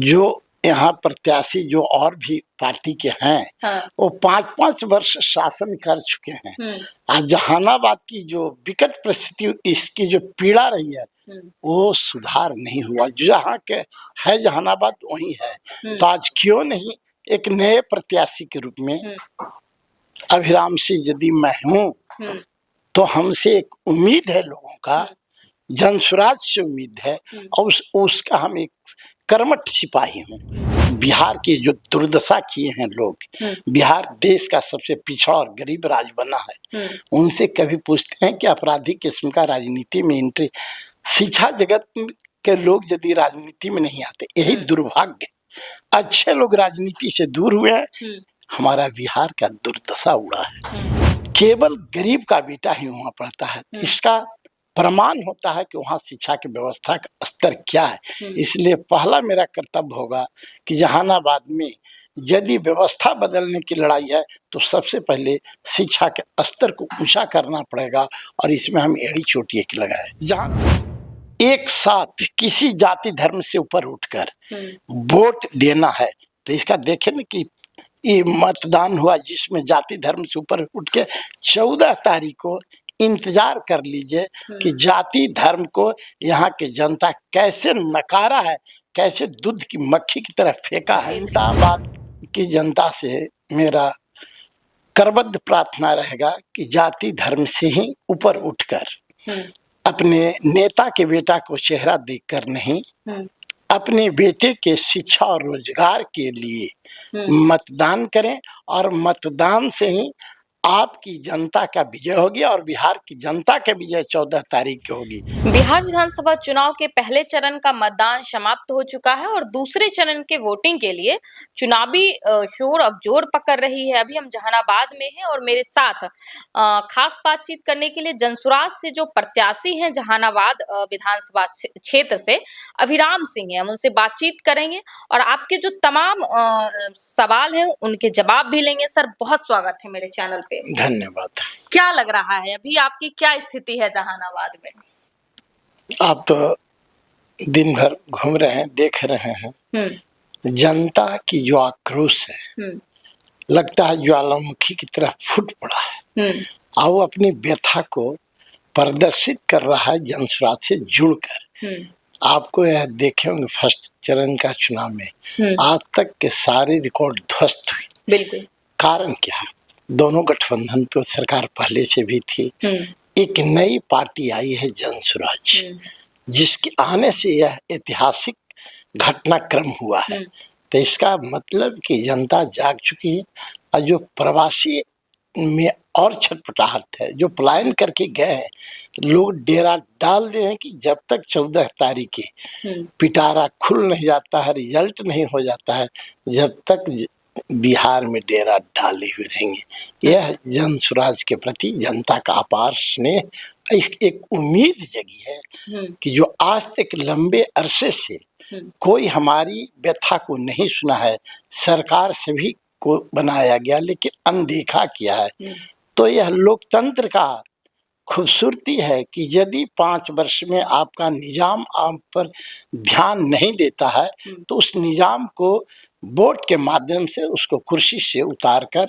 जो यहाँ प्रत्याशी जो और भी पार्टी के हैं, हाँ। वो 5-5 वर्ष शासन कर चुके हैं। आज जहानाबाद की जो विकट परिस्थिति, इसकी जो पीड़ा रही है, वो सुधार नहीं हुआ। जहाँ के है जहानाबाद वही है। तो आज क्यों नहीं एक नए प्रत्याशी के रूप में अभिराम सिंह यदि मैं हूँ, तो हमसे एक उम्मीद है लोगों का, जनसुराज से उम्मीद है, और उसका हम एक कर्मठ सिपाही हूँ। बिहार की जो दुर्दशा किए हैं लोग, बिहार देश का सबसे पिछड़ा और गरीब राज्य बना है, उनसे कभी पूछते हैं कि आपराधिक किस्म का राजनीति में एंट्री, शिक्षा जगत के लोग यदि राजनीति में नहीं आते, यही दुर्भाग्य। अच्छे लोग राजनीति से दूर हुए हैं, हमारा बिहार का दुर्दशा उड़ा है। केवल गरीब का बेटा ही वहाँ पढ़ता है, इसका प्रमाण होता है कि वहाँ शिक्षा की व्यवस्था का स्तर क्या है। इसलिए पहला मेरा कर्तव्य होगा कि जहानाबाद में यदि व्यवस्था बदलने की लड़ाई है, तो सबसे पहले शिक्षा के स्तर को ऊंचा करना पड़ेगा, और इसमें हम एड़ी चोटी एक लगाए। जहाँ एक साथ किसी जाति धर्म से ऊपर उठकर वोट देना है, तो इसका देखें ना कि ये मतदान हुआ जिसमें जाति धर्म से ऊपर उठ के 14 तारीख को इंतजार कर लीजिए कि जाति धर्म को यहाँ के जनता कैसे नकारा है, कैसे दूध की मक्खी की तरह फेंका है। अहमदाबाद की जनता से मेरा करबद्ध प्रार्थना रहेगा कि जाति धर्म से ही ऊपर उठकर अपने नेता के बेटा को चेहरा देखकर नहीं, अपने बेटे के शिक्षा और रोजगार के लिए मतदान करें, और मतदान से ही आपकी जनता का विजय होगी, और बिहार की जनता का विजय 14 तारीख को होगी। बिहार विधानसभा चुनाव के पहले चरण का मतदान समाप्त हो चुका है और दूसरे चरण के वोटिंग के लिए चुनावी शोर अब जोर पकड़ रही है। अभी हम जहानाबाद में हैं और मेरे साथ खास बातचीत करने के लिए जनसुराज से जो प्रत्याशी हैं जहानाबाद विधानसभा क्षेत्र से, अभिराम सिंह हैं। हम उनसे बातचीत करेंगे और आपके जो तमाम सवाल हैं उनके जवाब भी लेंगे। सर, बहुत स्वागत है मेरे चैनल पे। धन्यवाद। क्या लग रहा है अभी आपकी क्या स्थिति है जहानाबाद में? आप तो दिन भर घूम रहे हैं, देख रहे हैं जनता की जो आक्रोश है, लगता है ज्वालामुखी की तरह फूट पड़ा है, और वो अपनी व्यथा को प्रदर्शित कर रहा है जनसुराज से जुड़कर। आपको यह देखे होंगे फर्स्ट चरण का चुनाव में आज तक के सारे रिकॉर्ड ध्वस्त हुए। बिल्कुल। कारण क्या है? दोनों गठबंधन तो सरकार पहले से भी थी, एक नई पार्टी आई है जनसुराज, जिसके आने से यह ऐतिहासिक घटनाक्रम हुआ है। तो इसका मतलब कि जनता जाग चुकी है, और जो प्रवासी में और छटपटाहट है, जो पलायन करके गए हैं लोग, डेरा डाल रहे हैं कि जब तक 14 तारीख के पिटारा खुल नहीं जाता है, रिजल्ट नहीं हो जाता है, जब तक बिहार में डेरा डाले हुए रहेंगे। यह जनसुराज के प्रति जनता का अपार स्नेह, एक उम्मीद जगी है कि जो आज तक लंबे अरसे से कोई हमारी व्यथा को नहीं सुना है, सरकार से भी को बनाया गया लेकिन अनदेखा किया है। तो यह लोकतंत्र का खूबसूरती है कि यदि 5 वर्ष में आपका निजाम आप पर ध्यान नहीं देता है, तो उस निजाम को वोट के माध्यम से उसको कुर्सी से उतार कर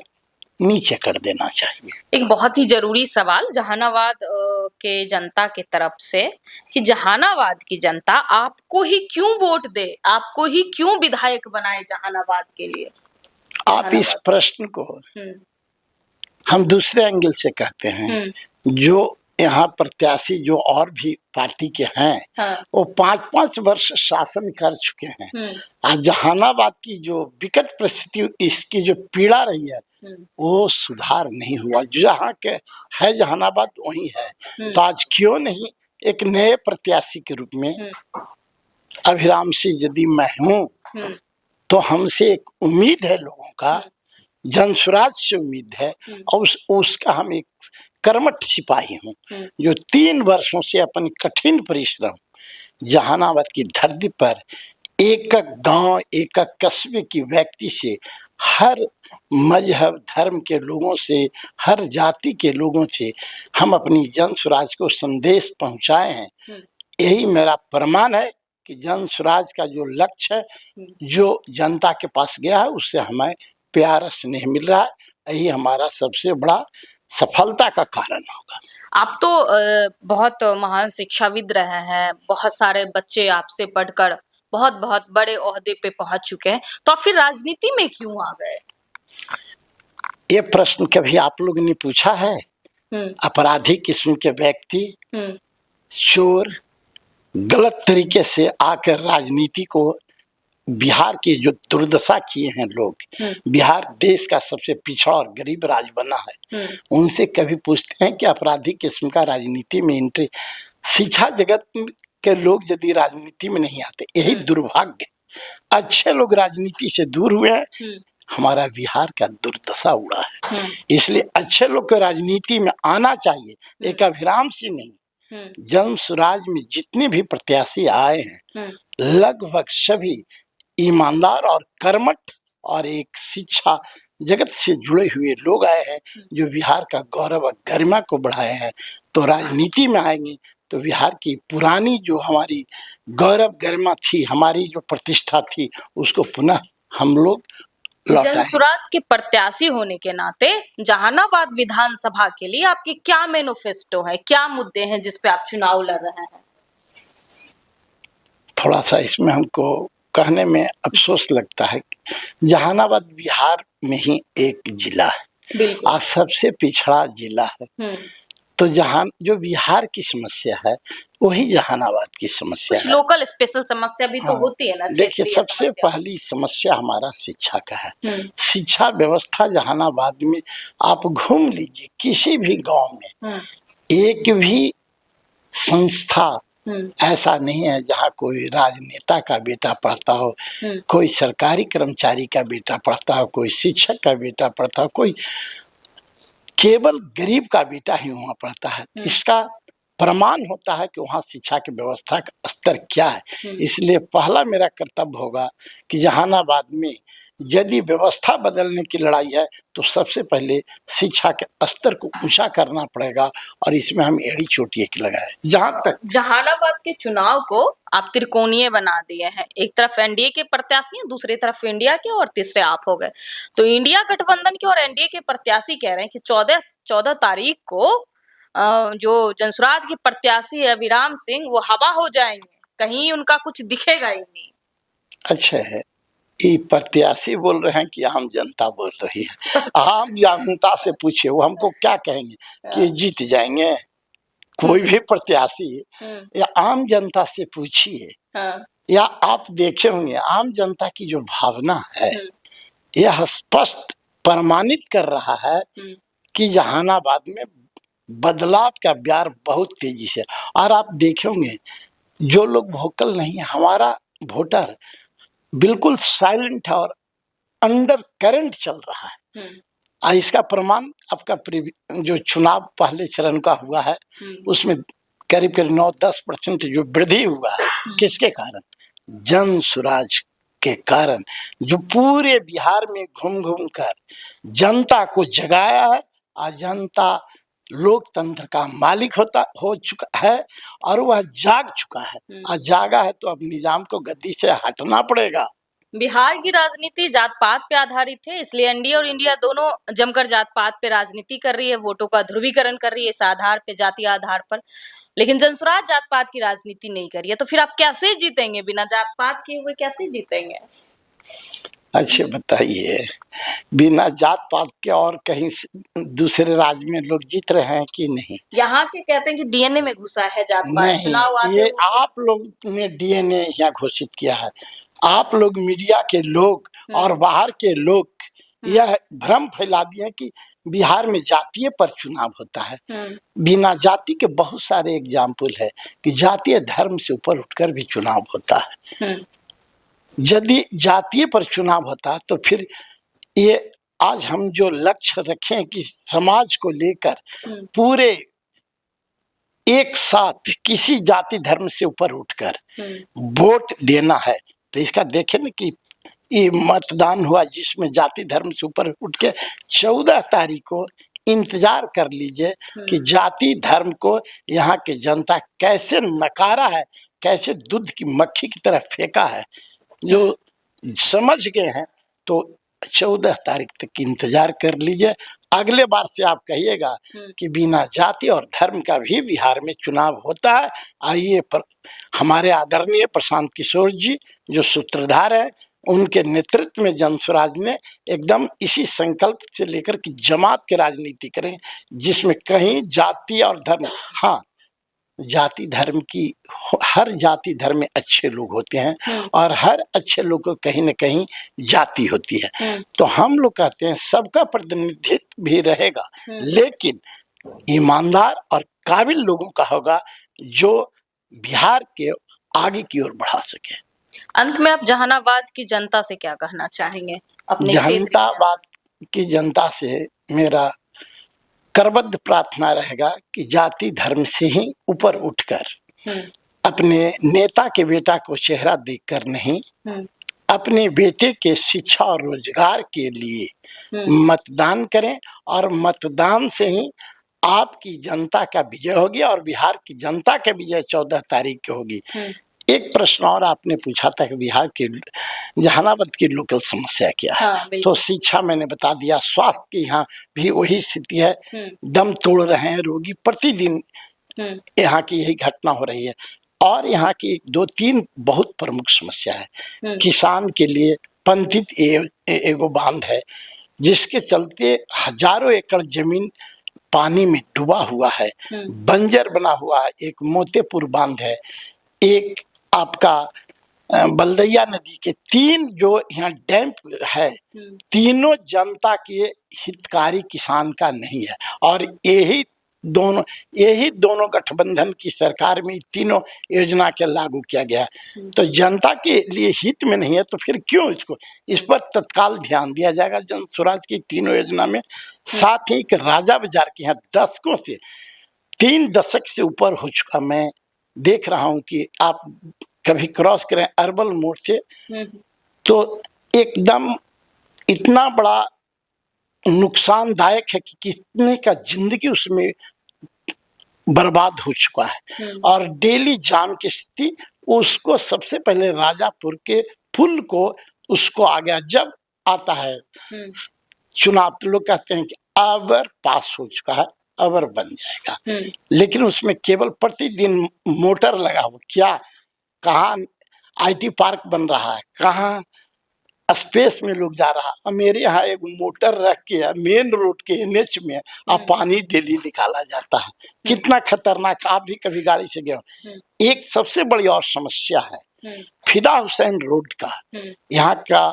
नीचे कर देना चाहिए। एक बहुत ही जरूरी सवाल जहानाबाद के जनता के तरफ से कि जहानाबाद की जनता आपको ही क्यों वोट दे, आपको ही क्यों विधायक बनाए जहानाबाद के लिए? आप इस प्रश्न को हम दूसरे एंगल से कहते हैं। जो यहाँ प्रत्याशी जो और भी पार्टी के हैं, वो 5-5 वर्ष शासन कर चुके हैं। आज जहानाबाद की जो विकट परिस्थिति, इसकी जो पीड़ा रही है, वो सुधार नहीं हुआ। जहाँ के है जहानाबाद वही है। तो आज क्यों नहीं एक नए प्रत्याशी के रूप में अभिराम सिंह यदि मैं हूँ, तो हमसे एक उम्मीद है लोगों का, जनसुराज से उम्मीद है, और उसका हम एक कर्मठ सिपाही हूँ, जो 3 वर्षों से अपन कठिन परिश्रम जहानाबाद की धरती पर एक गांव, एक कस्बे की व्यक्ति से, हर मजहब धर्म के लोगों से, हर जाति के लोगों से हम अपनी जनसुराज को संदेश पहुंचाए हैं। यही मेरा प्रमाण है कि जन स्वराज का जो लक्ष्य है, जो जनता के पास गया है, उससे हमें प्यार स्नेह मिल रहा है। यही हमारा सबसे बड़ा सफलता का कारण होगा। आप तो बहुत महान शिक्षाविद रहे हैं, बहुत सारे बच्चे आपसे पढ़कर बहुत बहुत बड़े ओहदे पे पहुंच चुके हैं, तो आप फिर राजनीति में क्यों आ गए? ये प्रश्न कभी आप लोग ने पूछा है? अपराधी किस्म के व्यक्ति, चोर, गलत तरीके से आकर राजनीति को, बिहार की जो दुर्दशा किए हैं लोग, बिहार देश का सबसे पिछड़ा और गरीब राज्य बना है, उनसे कभी पूछते हैं कि अपराधी किस्म का राजनीति में एंट्री? शिक्षा जगत के लोग यदि राजनीति में नहीं आते, यही दुर्भाग्य। अच्छे लोग राजनीति से दूर हुए हैं, हमारा बिहार का दुर्दशा उड़ा है। इसलिए अच्छे लोग को राजनीति में आना चाहिए, एक अभिराम से नहीं। जन स्वराज में जितने भी प्रत्याशी आए हैं, लगभग सभी ईमानदार और कर्मठ और एक शिक्षा जगत से जुड़े हुए लोग आए हैं, जो बिहार का गौरव और गरिमा को बढ़ाए हैं। तो राजनीति में आएंगे तो बिहार की पुरानी जो हमारी गौरव गरिमा थी, हमारी जो प्रतिष्ठा थी, उसको पुनः हम लोग लौटाएंगे। जन स्वराज के प्रत्याशी होने के नाते जहानाबाद विधानसभा के लिए आपकी क्या मैनिफेस्टो है, क्या मुद्दे हैं जिस पे आप चुनाव लड़ रहे हैं? थोड़ा सा इसमें हमको कहने में अफसोस लगता है। जहानाबाद बिहार में ही एक जिला है और सबसे पिछड़ा जिला है, तो जहां जो बिहार की समस्या है वही जहानाबाद की समस्या है। लोकल स्पेशल समस्या भी तो होती है ना। देखिए, सबसे पहली समस्या हमारा शिक्षा का है। शिक्षा व्यवस्था जहानाबाद में आप घूम लीजिए, किसी भी गांव में एक भी संस्था ऐसा नहीं है जहाँ कोई राजनेता का बेटा पढ़ता हो, कोई सरकारी कर्मचारी का बेटा पढ़ता हो, कोई शिक्षक का बेटा पढ़ता हो, कोई केवल गरीब का बेटा ही वहाँ पढ़ता है। इसका प्रमाण होता है कि वहाँ शिक्षा की व्यवस्था का स्तर क्या है। इसलिए पहला मेरा कर्तव्य होगा कि जहानाबाद में यदि व्यवस्था बदलने की लड़ाई है तो सबसे पहले शिक्षा के स्तर को ऊंचा करना पड़ेगा, और इसमें हम एड़ी चोटी एक लगाए। जहां तक जहानाबाद के चुनाव को आप त्रिकोणीय बना दिए हैं, एक तरफ एनडीए के प्रत्याशी हैं, दूसरी तरफ इंडिया के, और तीसरे आप हो गए। तो इंडिया गठबंधन के और एनडीए के प्रत्याशी कह रहे हैं कि 14 तारीख को जो जनसुराज के प्रत्याशी है अभिराम सिंह, वो हवा हो जाएंगे, कहीं उनका कुछ दिखेगा ही नहीं। अच्छा है, ये प्रत्याशी बोल रहे हैं कि आम जनता बोल रही है। आम जनता से पूछे, वो हमको क्या कहेंगे कि जीत जाएंगे? कोई भी प्रत्याशी या आम जनता से पूछिए, या आप देखे होंगे आम जनता की जो भावना है, यह स्पष्ट प्रमाणित कर रहा है कि जहानाबाद में बदलाव का ब्यार बहुत तेजी से। और आप देखे होंगे जो लोग वोकल नहीं है, हमारा वोटर बिल्कुल साइलेंट है और अंडर करंट चल रहा है। इसका प्रमाण आपका जो चुनाव पहले चरण का हुआ है, उसमें करीब करीब 9-10% जो वृद्धि हुआ है, किसके कारण? जन स्वराज के कारण, जो पूरे बिहार में घूम घूम कर जनता को जगाया है। और जनता लोकतंत्र का मालिक हो चुका है और वह जाग चुका है। और जागा है तो अब निजाम को गद्दी से हटना पड़ेगा। बिहार की राजनीति जात पात पे आधारित है, इसलिए एनडीए और इंडिया दोनों जमकर जात पात पे राजनीति कर रही है, वोटों का ध्रुवीकरण कर रही है इस आधार पे, जातीय आधार पर। लेकिन जनसुराज जात पात की राजनीति नहीं कर रही है, तो फिर आप कैसे जीतेंगे? बिना जात पात किए हुए कैसे जीतेंगे? अच्छे बताइए, बिना जात पात के और कहीं दूसरे राज्य में लोग जीत रहे हैं कि नहीं? यहाँ के कहते हैं कि डीएनए में घुसा है जात पात। नहीं, ये आप लोग ने डीएनए यहाँ घोषित किया है। आप लोग मीडिया के लोग और बाहर के लोग यह भ्रम फैला दिए कि बिहार में जातीय पर चुनाव होता है। बिना जाति के बहुत सारे एग्जाम्पल है कि जातीय धर्म से ऊपर उठकर भी चुनाव होता है। यदि जातीय पर चुनाव होता तो फिर ये आज हम जो लक्ष्य रखें कि समाज को लेकर पूरे एक साथ किसी जाति धर्म से ऊपर उठकर वोट देना है, तो इसका देखें ना कि ये मतदान हुआ जिसमें जाति धर्म से ऊपर उठ के 14 तारीख को इंतजार कर लीजिए कि जाति धर्म को यहाँ की जनता कैसे नकारा है, कैसे दूध की मक्खी की तरह फेंका है। जो समझ गए हैं तो 14 तारीख तक इंतजार कर लीजिए। अगले बार से आप कहिएगा कि बिना जाति और धर्म का भी बिहार में चुनाव होता है। आइए पर हमारे आदरणीय प्रशांत किशोर जी जो सूत्रधार है, उनके नेतृत्व में जनस्वराज ने एकदम इसी संकल्प से लेकर कि जमात की राजनीति करें, जिसमें कहीं जाति और धर्म, हाँ जाति धर्म की, हर जाति धर्म में अच्छे लोग होते हैं और हर अच्छे लोग को कहीं न कहीं जाति होती है। तो हम लोग कहते हैं सबका प्रतिनिधित्व भी रहेगा, लेकिन ईमानदार और काबिल लोगों का होगा जो बिहार के आगे की ओर बढ़ा सके। अंत में आप जहानाबाद की जनता से क्या कहना चाहेंगे? अपने जहानाबाद की जनता से मेरा करबद्ध प्रार्थना रहेगा कि जाति धर्म से ही ऊपर उठकर अपने नेता के बेटा को चेहरा देखकर नहीं, अपने बेटे के शिक्षा और रोजगार के लिए मतदान करें और मतदान से ही आपकी जनता का विजय होगी और बिहार की जनता का विजय 14 तारीख को होगी। एक प्रश्न और आपने पूछा था कि बिहार के जहानाबाद की लोकल समस्या क्या है। हाँ, तो शिक्षा मैंने बता दिया, स्वास्थ्य की यहाँ भी वही स्थिति है, दम तोड़ रहे हैं रोगी प्रतिदिन, यहाँ की यही घटना हो रही है। और यहाँ की 2-3 बहुत प्रमुख समस्या है। किसान के लिए पंथित एगो बांध है जिसके चलते हजारों एकड़ जमीन पानी में डूबा हुआ है, बंजर बना हुआ है। एक मोतेपुर बांध है, एक आपका बलदैया नदी के 3 जो यहाँ डैम है, तीनों जनता के हितकारी किसान का नहीं है। और यही दोनों गठबंधन की सरकार में तीनों योजना के लागू किया गया। तो जनता के लिए हित में नहीं है तो फिर क्यों इस पर तत्काल ध्यान दिया जाएगा जन स्वराज की तीनों योजना में। साथ ही एक राजा बाजार के यहाँ दशकों से 3 दशक से ऊपर हो चुका, मैं देख रहा हूं कि आप कभी क्रॉस करें अरबल मोड़ से तो एकदम इतना बड़ा नुकसानदायक है कि कितने का जिंदगी उसमें बर्बाद हो चुका है और डेली जाम की स्थिति। उसको सबसे पहले राजापुर के पुल को उसको आ गया, जब आता है चुनाव तो लोग कहते हैं कि अबर पास हो चुका है, अबर बन जाएगा, लेकिन उसमें केवल प्रतिदिन मोटर लगा हुआ, क्या कहाँ आईटी पार्क बन रहा है, कहाँ स्पेस में लोग जा रहा है। मेरे यहाँ एक मोटर रख के मेन रोड के एनएच में अब पानी डेली निकाला जाता है। कितना खतरनाक, आप भी कभी गाड़ी से गए हो। एक सबसे बड़ी और समस्या है फिदा हुसैन रोड का, यहाँ का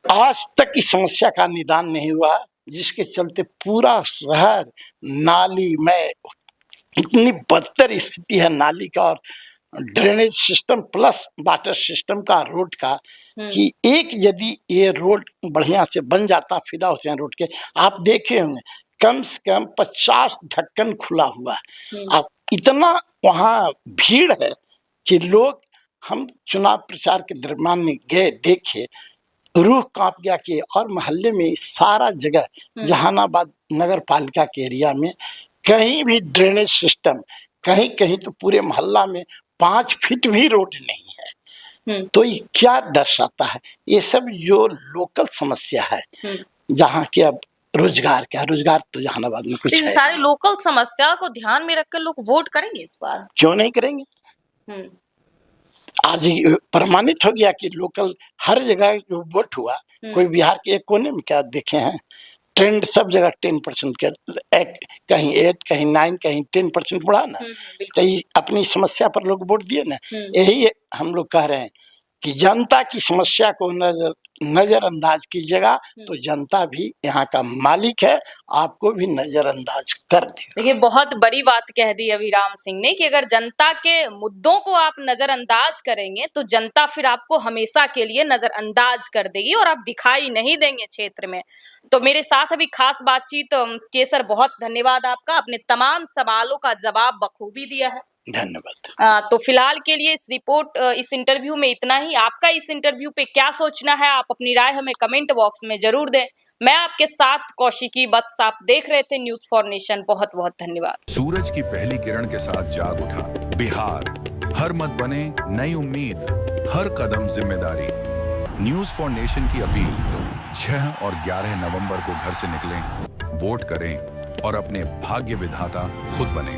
आज तक इस समस्या का निदान नहीं हुआ, जिसके चलते पूरा शहर नाली में, इतनी बदतर स्थिति है नाली का और drainage system plus water system का रोड का, कि एक यदि ये रोड बढ़िया से बन जाता फिदा हुसैन रोड के, आप देखे होंगे कम से कम 50 ढक्कन खुला हुआ है। आप इतना वहाँ भीड़ है कि लोग, हम चुनाव प्रचार के दरम्यान में गए देखे, रूह कांप गया कि और मोहल्ले में सारा जगह जहानाबाद नगर पालिका के एरिया में कहीं भी ड्रेनेज सिस्टम, कहीं कहीं तो पूरे मोहल्ला में 5 फीट भी रोड नहीं है। तो ये क्या दर्शाता है? ये सब जो लोकल समस्या है, जहाँ के अब रोजगार क्या, रोजगार तो जहानाबाद में कुछ है। सारे लोकल समस्या को ध्यान में रखकर लोग वोट करेंगे इस बार? क्यों नहीं करेंगे? आज ही प्रमाणित हो गया कि लोकल हर जगह जो वोट हुआ, कोई बिहार के एक कोने में क्या देखे हैं, ट्रेंड सब जगह 10% के, कहीं 8 कहीं 9 कहीं 10% बढ़ा ना। तो अपनी समस्या पर लोग वोट दिए ना। यही हम लोग कह रहे हैं कि जनता की समस्या को नजरअंदाज कीजिएगा तो जनता भी यहाँ का मालिक है, आपको भी नजरअंदाज कर देगा। देखिए बहुत बड़ी बात कह दी अभिराम सिंह ने कि अगर जनता के मुद्दों को आप नजरअंदाज करेंगे तो जनता फिर आपको हमेशा के लिए नजरअंदाज कर देगी और आप दिखाई नहीं देंगे क्षेत्र में। तो मेरे साथ अभी खास बातचीत केसर, बहुत धन्यवाद आपका, अपने तमाम सवालों का जवाब बखूबी दिया है। धन्यवाद। तो फिलहाल के लिए इस इंटरव्यू में इतना ही। आपका इस इंटरव्यू पे क्या सोचना है, आप अपनी राय हमें कमेंट बॉक्स में जरूर दें। मैं आपके साथ कौशिकी बत्स, आप देख रहे थे न्यूज़ फॉर नेशन। बहुत बहुत धन्यवाद। सूरज की पहली किरण के साथ जाग उठा बिहार, हर मत बने नई उम्मीद, हर कदम जिम्मेदारी। न्यूज़ फॉर नेशन की अपील, 6 और 11 नवंबर को घर से निकलें, वोट करें और अपने भाग्य विधाता खुद बने।